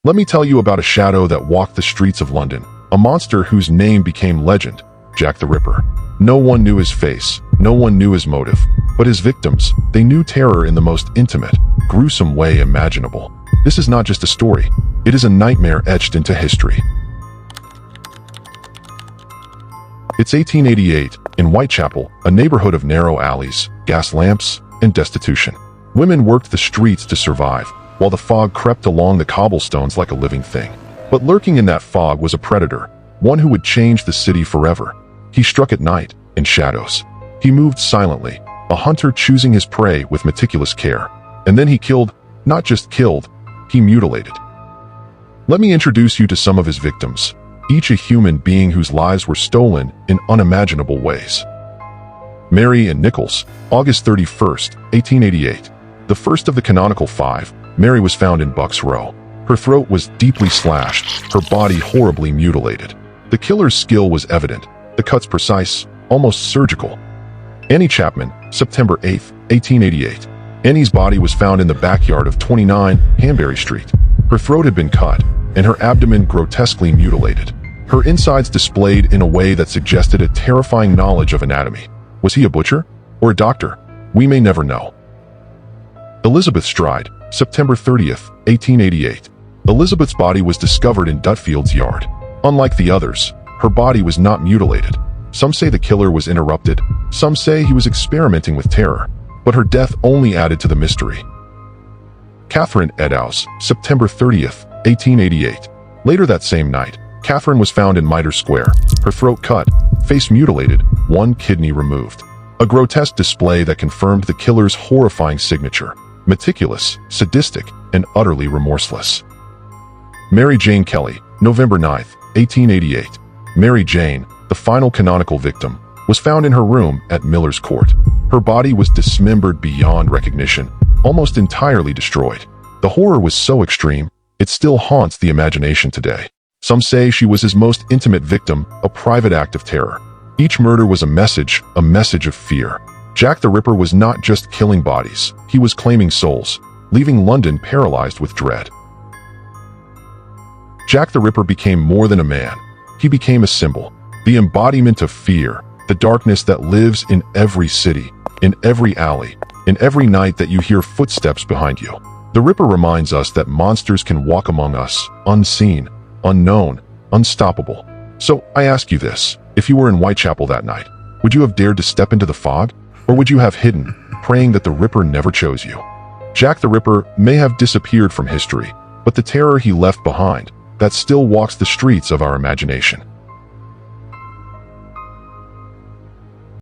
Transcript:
Let me tell you about a shadow that walked the streets of London, a monster whose name became legend, Jack the Ripper. No one knew his face, no one knew his motive, but his victims, they knew terror in the most intimate, gruesome way imaginable. This is not just a story, it is a nightmare etched into history. It's 1888, in Whitechapel, a neighborhood of narrow alleys, gas lamps, and destitution. Women worked the streets to survive, while the fog crept along the cobblestones like a living thing. But lurking in that fog was a predator, one who would change the city forever. He struck at night, in shadows. He moved silently, a hunter choosing his prey with meticulous care. And then he killed, not just killed, he mutilated. Let me introduce you to some of his victims, each a human being whose lives were stolen in unimaginable ways. Mary and Nichols, August 31st, 1888. The first of the canonical five, Mary was found in Bucks Row. Her throat was deeply slashed, her body horribly mutilated. The killer's skill was evident, the cuts precise, almost surgical. Annie Chapman, September 8, 1888. Annie's body was found in the backyard of 29 Hanbury Street. Her throat had been cut, and her abdomen grotesquely mutilated. Her insides displayed in a way that suggested a terrifying knowledge of anatomy. Was he a butcher? Or a doctor? We may never know. Elizabeth Stride, September 30th, 1888. Elizabeth's body was discovered in Dutfield's yard. Unlike the others, her body was not mutilated. Some say the killer was interrupted, some say he was experimenting with terror, but her death only added to the mystery. Catherine Eddowes, September 30th, 1888. Later that same night, Catherine was found in Mitre Square, her throat cut, face mutilated, one kidney removed. A grotesque display that confirmed the killer's horrifying signature. Meticulous, sadistic, and utterly remorseless. Mary Jane Kelly, November 9th, 1888. Mary Jane, the final canonical victim, was found in her room at Miller's Court. Her body was dismembered beyond recognition, almost entirely destroyed. The horror was so extreme, it still haunts the imagination today. Some say she was his most intimate victim, a private act of terror. Each murder was a message of fear. Jack the Ripper was not just killing bodies, he was claiming souls, leaving London paralyzed with dread. Jack the Ripper became more than a man. He became a symbol, the embodiment of fear, the darkness that lives in every city, in every alley, in every night that you hear footsteps behind you. The Ripper reminds us that monsters can walk among us, unseen, unknown, unstoppable. So I ask you this, if you were in Whitechapel that night, would you have dared to step into the fog? Or would you have hidden, praying that the Ripper never chose you? Jack the Ripper may have disappeared from history, but the terror he left behind, that still walks the streets of our imagination.